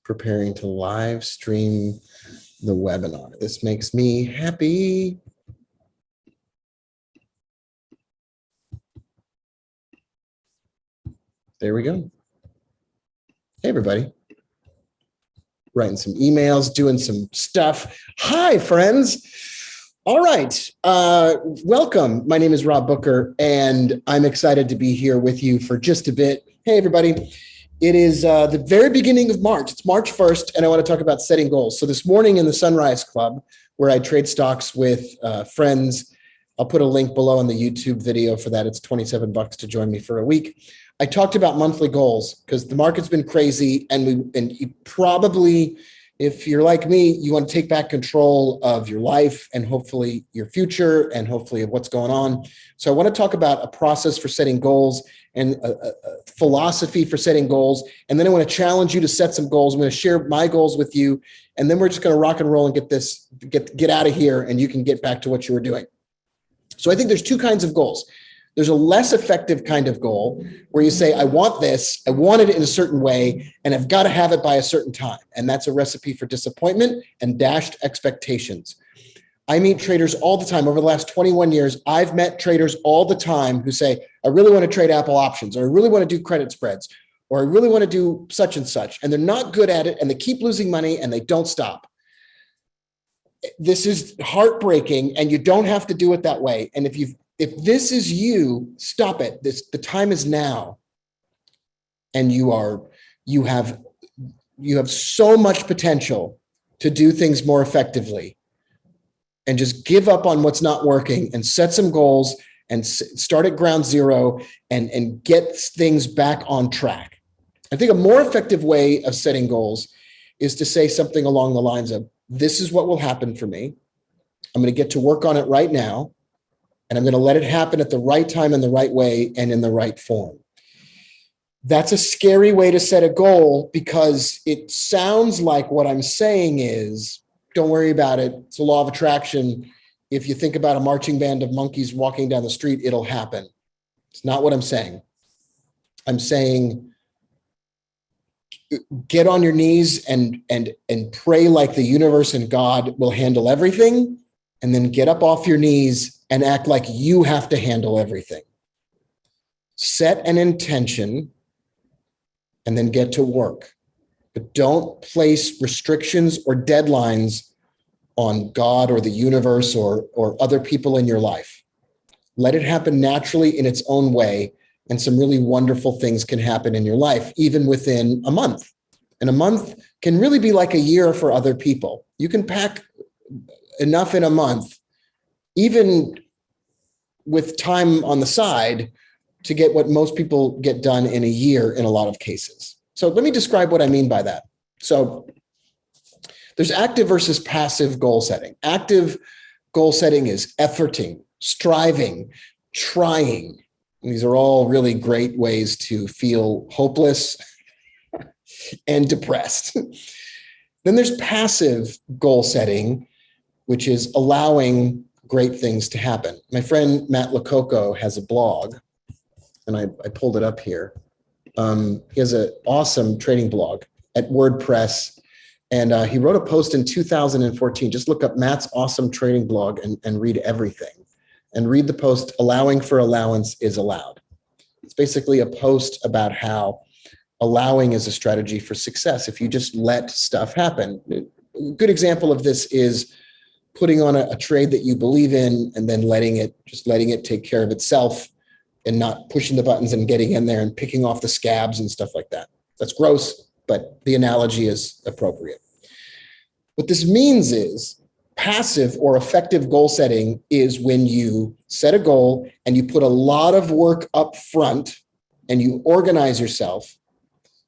preparing to live stream the webinar. This makes me happy. There we go. Hey, everybody. Writing some emails, doing some stuff. Hi, friends. All right. Welcome. My name is Rob Booker, and I'm excited to be here with you for just a bit. Hey, everybody. It is the very beginning of March. It's March 1st, and I want to talk about setting goals. So this morning in the Sunrise Club, where I trade stocks with friends, I'll put a link below in the YouTube video for that. It's $27 to join me for a week. I talked about monthly goals because the market's been crazy, and you probably, if you're like me, you want to take back control of your life and hopefully your future and hopefully of what's going on. So I want to talk about a process for setting goals and a philosophy for setting goals. And then I want to challenge you to set some goals. I'm going to share my goals with you, and then we're just going to rock and roll and get out of here, and you can get back to what you were doing. So I think there's two kinds of goals. There's a less effective kind of goal where you say, I want this, I want it in a certain way, and I've got to have it by a certain time. And that's a recipe for disappointment and dashed expectations. I meet traders all the time. Over the last 21 years, I've met traders all the time who say, I really want to trade Apple options, or I really want to do credit spreads, or I really want to do such and such. And they're not good at it, and they keep losing money, and they don't stop. This is heartbreaking, and you don't have to do it that way. And if this is you, stop it. The time is now. And you have so much potential to do things more effectively. And just give up on what's not working and set some goals and start at ground zero and get things back on track. I think a more effective way of setting goals is to say something along the lines of, this is what will happen for me. I'm going to get to work on it right now. And I'm going to let it happen at the right time, in the right way, and in the right form. That's a scary way to set a goal because it sounds like what I'm saying is, don't worry about it. It's a law of attraction. If you think about a marching band of monkeys walking down the street, it'll happen. It's not what I'm saying. I'm saying, get on your knees and pray like the universe and God will handle everything, and then get up off your knees and act like you have to handle everything. Set an intention and then get to work. But don't place restrictions or deadlines on God or the universe or other people in your life. Let it happen naturally in its own way, and some really wonderful things can happen in your life, even within a month. And a month can really be like a year for other people. You can pack enough in a month, even with time on the side, to get what most people get done in a year in a lot of cases. So let me describe what I mean by that. So there's active versus passive goal setting. Active goal setting is efforting, striving, trying. And these are all really great ways to feel hopeless and depressed. Then there's passive goal setting, which is allowing great things to happen. My friend Matt Lococo has a blog, and I pulled it up here. He has an awesome trading blog at WordPress, and he wrote a post in 2014. Just look up Matt's awesome trading blog and read everything. And read the post, Allowing for Allowance is Allowed. It's basically a post about how allowing is a strategy for success if you just let stuff happen. A good example of this is putting on a trade that you believe in and then letting it take care of itself and not pushing the buttons and getting in there and picking off the scabs and stuff like that. That's gross, but the analogy is appropriate. What this means is passive or effective goal setting is when you set a goal and you put a lot of work up front and you organize yourself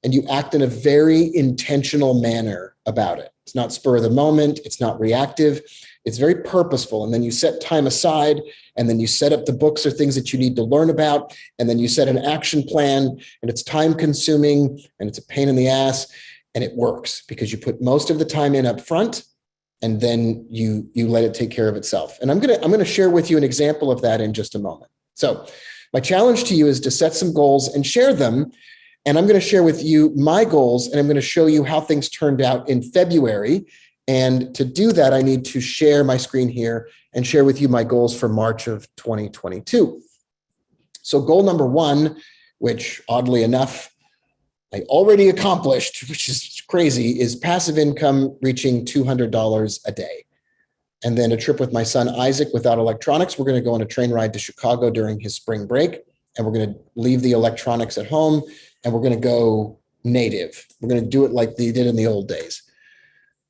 and you act in a very intentional manner about it. It's not spur of the moment. It's not reactive. It's very purposeful. And then you set time aside, and then you set up the books or things that you need to learn about. And then you set an action plan, and it's time consuming and it's a pain in the ass, and it works because you put most of the time in up front, and then you let it take care of itself. And I'm going to share with you an example of that in just a moment. So my challenge to you is to set some goals and share them, And I'm going to share with you my goals, and I'm going to show you how things turned out in February. And to do that, I need to share my screen here and share with you my goals for March of 2022. So goal number one, which oddly enough, I already accomplished, which is crazy, is passive income reaching $200 a day. And then a trip with my son, Isaac, without electronics. We're going to go on a train ride to Chicago during his spring break. And we're going to leave the electronics at home, and we're going to go native. We're going to do it like they did in the old days.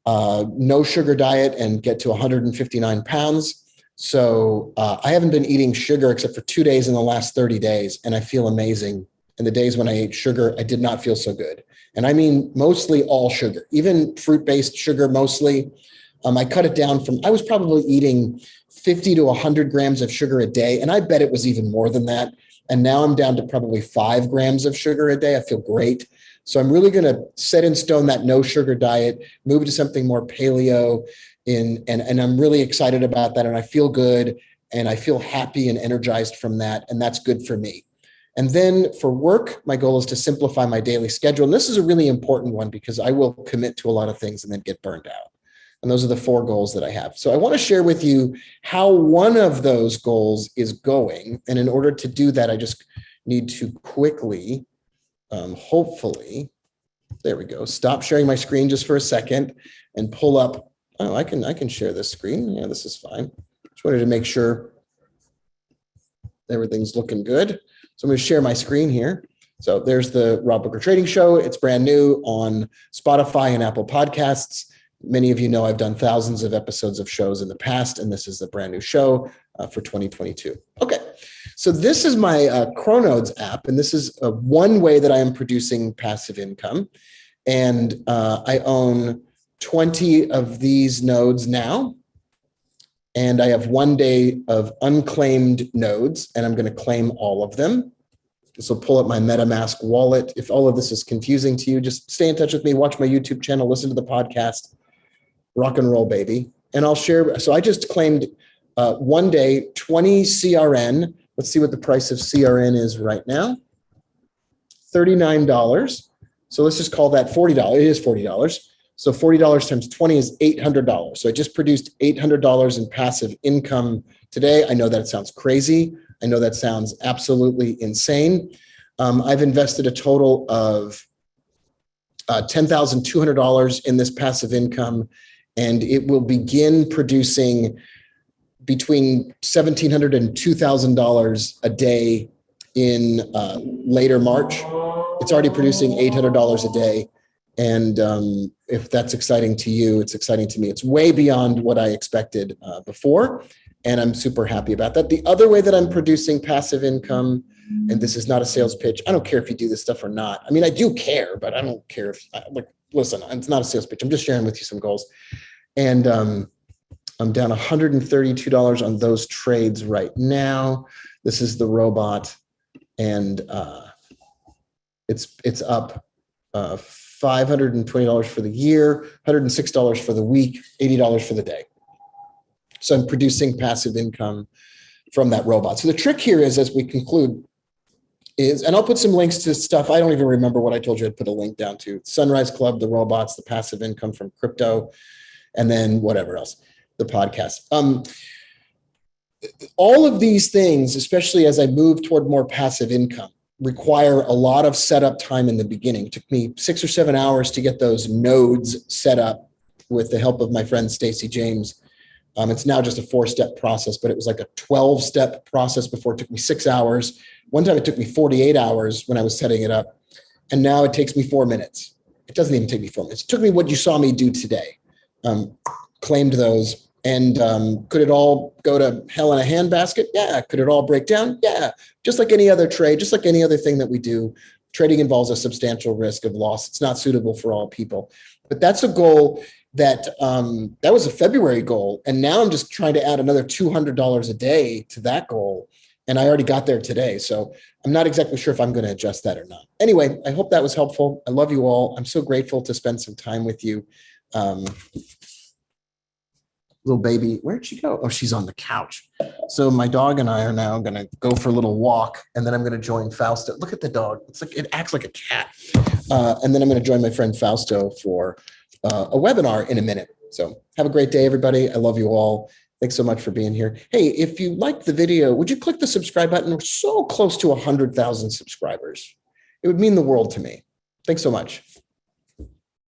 No sugar diet and get to 159 pounds. So I haven't been eating sugar except for 2 days in the last 30 days. And I feel amazing. In the days when I ate sugar, I did not feel so good. And I mean, mostly all sugar, even fruit-based sugar, mostly. I cut it down from, I was probably eating 50 to 100 grams of sugar a day. And I bet it was even more than that. And now I'm down to probably 5 grams of sugar a day. I feel great. So I'm really going to set in stone that no sugar diet, move to something more paleo, and I'm really excited about that. And I feel good, and I feel happy and energized from that. And that's good for me. And then for work, my goal is to simplify my daily schedule. And this is a really important one because I will commit to a lot of things and then get burned out. And those are the 4 goals that I have. So I want to share with you how one of those goals is going. And in order to do that, I just need to quickly, hopefully, there we go. Stop sharing my screen just for a second and pull up. Oh, I can share this screen. Yeah, this is fine. Just wanted to make sure everything's looking good. So I'm going to share my screen here. So there's the Rob Booker Trading Show. It's brand new on Spotify and Apple Podcasts. Many of you know I've done thousands of episodes of shows in the past, and this is the brand new show for 2022. Okay, so this is my Chronodes app, and this is one way that I am producing passive income. And I own 20 of these nodes now. And I have 1 day of unclaimed nodes, and I'm going to claim all of them. This will pull up my MetaMask wallet. If all of this is confusing to you, just stay in touch with me, watch my YouTube channel, listen to the podcast, rock and roll, baby. And I'll share. So I just claimed 1 day, 20 CRN. Let's see what the price of CRN is right now. $39. So let's just call that $40. It is $40. So $40 times 20 is $800. So I just produced $800 in passive income today. I know that sounds crazy. I know that sounds absolutely insane. I've invested a total of $10,200 in this passive income, and it will begin producing between $1,700 and $2,000 a day in later March. It's already producing $800 a day. And if that's exciting to you, it's exciting to me. It's way beyond what I expected before, and I'm super happy about that. The other way that I'm producing passive income, and this is not a sales pitch. I don't care if you do this stuff or not. I mean, I do care, but I don't care if, listen, it's not a sales pitch. I'm just sharing with you some goals. And I'm down $132 on those trades right now. This is the robot, and it's up $520 for the year, $106 for the week, $80 for the day. So I'm producing passive income from that robot. So the trick here is, as we conclude, is, and I'll put some links to stuff. I don't even remember what I told you I'd put a link down to. Sunrise Club, the robots, the passive income from crypto, and then whatever else, the podcast. All of these things, especially as I move toward more passive income, require a lot of setup time in the beginning. It took me 6 or 7 hours to get those nodes set up with the help of my friend Stacey James. It's now just a 4-step process, but it was like a 12-step process before. It took me 6 hours. One time it took me 48 hours when I was setting it up. And now it takes me 4 minutes. It doesn't even take me 4 minutes. It took me what you saw me do today. Claimed those. And could it all go to hell in a handbasket? Yeah. Could it all break down? Yeah. Just like any other trade, just like any other thing that we do, trading involves a substantial risk of loss. It's not suitable for all people. But that's a goal that that was a February goal. And now I'm just trying to add another $200 a day to that goal. And I already got there today. So I'm not exactly sure if I'm going to adjust that or not. Anyway, I hope that was helpful. I love you all. I'm so grateful to spend some time with you. little baby. Where'd she go? Oh, she's on the couch. So my dog and I are now going to go for a little walk, and then I'm going to join Fausto. Look at the dog. It's like it acts like a cat. And then I'm going to join my friend Fausto for a webinar in a minute. So have a great day, everybody. I love you all. Thanks so much for being here. Hey, if you liked the video, would you click the subscribe button? We're so close to 100,000 subscribers. It would mean the world to me. Thanks so much.